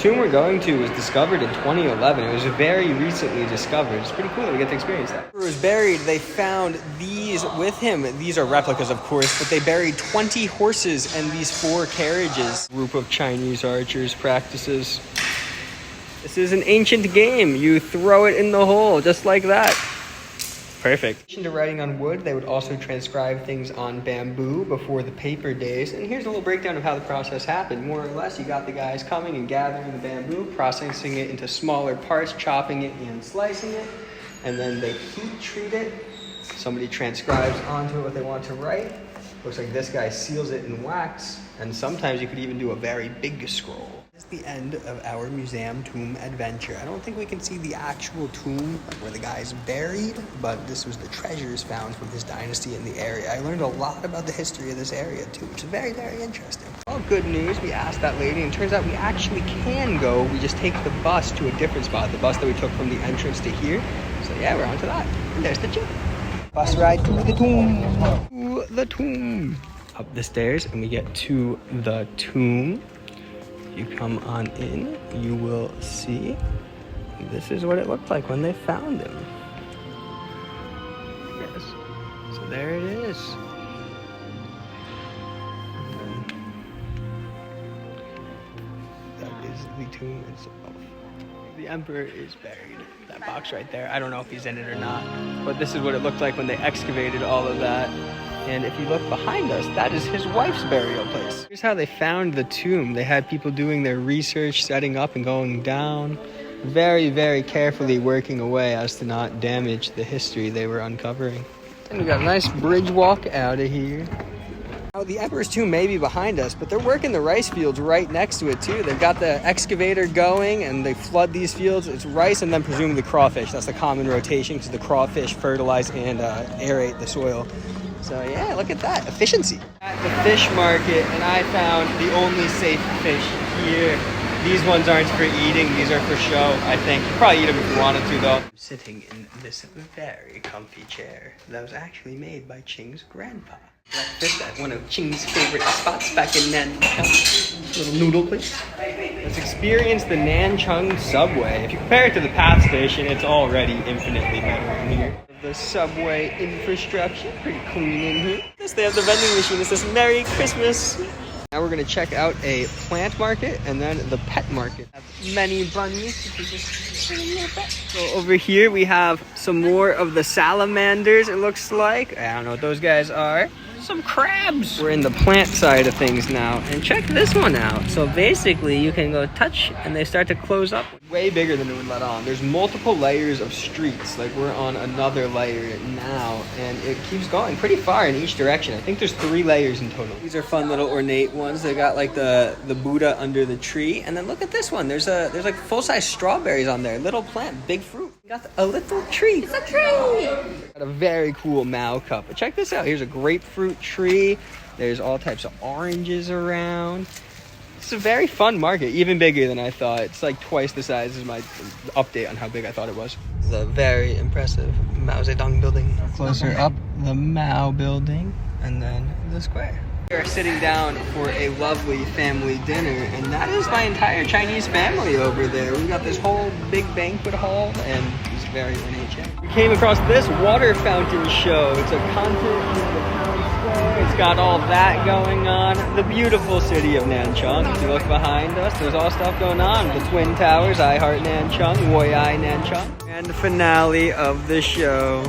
The tomb we're going to was discovered in 2011. It was very recently discovered. It's pretty cool that we get to experience that. Where he was buried, they found these with him. These are replicas, of course, but they buried 20 horses and these 4 carriages. A group of Chinese archers practices. This is an ancient game. You throw it in the hole just like that. Perfect. In addition to writing on wood, they would also transcribe things on bamboo before the paper days. And here's a little breakdown of how the process happened. More or less, you got the guys coming and gathering the bamboo, processing it into smaller parts, chopping it and slicing it. And then they heat treat it. Somebody transcribes onto it what they want to write. Looks like this guy seals it in wax. And sometimes you could even do a very big scroll. This is the end of our museum tomb adventure. I don't think we can see the actual tomb where the guy's buried, but this was the treasures found from his dynasty in the area. I learned a lot about the history of this area too, which is very, very interesting. All good news, we asked that lady, and it turns out we actually can go. We just take the bus to a different spot, the bus that we took from the entrance to here. So yeah, we're on to that. And there's the gym. Bus ride to the tomb. To the tomb. Up the stairs and we get to the tomb. You come on in, you will see this is what it looked like when they found him. Yes. So there it is. And that is the tomb itself. The emperor is buried. That box right there. I don't know if he's in it or not, but this is what it looked like when they excavated all of that. And if you look behind us, that is his wife's burial place. Here's how they found the tomb. They had people doing their research, setting up and going down, very, very carefully working away as to not damage the history they were uncovering. And we got a nice bridge walk out of here. Now, the emperor's tomb may be behind us, but they're working the rice fields right next to it too. They've got the excavator going and they flood these fields. It's rice and then presumably crawfish. That's the common rotation because the crawfish fertilize and aerate the soil. So yeah, look at that, efficiency. At the fish market, and I found the only safe fish here. These ones aren't for eating, these are for show, I think. You probably eat them if you wanted to though. I'm sitting in this very comfy chair that was actually made by Ching's grandpa. Breakfast at one of Ching's favorite spots back in Nanchang. Little noodle place. Let's experience the Nanchang subway. If you compare it to the PATH station, it's already infinitely better in here. The subway infrastructure, pretty clean in here. Yes, they have the vending machine. It says Merry Christmas. Now we're gonna check out a plant market and then the pet market. Have many bunnies. So over here we have some more of the salamanders, it looks like. I don't know what those guys are. Some crabs. We're in the plant side of things now, and check this one out. So basically you can go touch and they start to close up. Way bigger than it would let on. There's multiple layers of streets, like we're on another layer now, and it keeps going pretty far in each direction. I think there's 3 layers in total. These are fun little ornate ones. They got like the Buddha under the tree, and then look at this one. There's like full-size strawberries on there. Little plant, big fruit. We got a little tree. It's a tree. Got a very cool Mao cup. But check this out. Here's a grapefruit tree. There's all types of oranges around. It's a very fun market, even bigger than I thought. It's like twice the size as my update on how big I thought it was. It's a very impressive Mao Zedong building. Closer up, the Mao building, and then the square. We are sitting down for a lovely family dinner, and that is my entire Chinese family over there. We've got this whole big banquet hall, and it's very ornate. We came across this water fountain show. It's a concert in the town square. It's got all that going on. The beautiful city of Nanchang. If you look behind us, there's all stuff going on. The Twin Towers, I Heart Nanchang, Woi Ai Nanchang. And the finale of the show.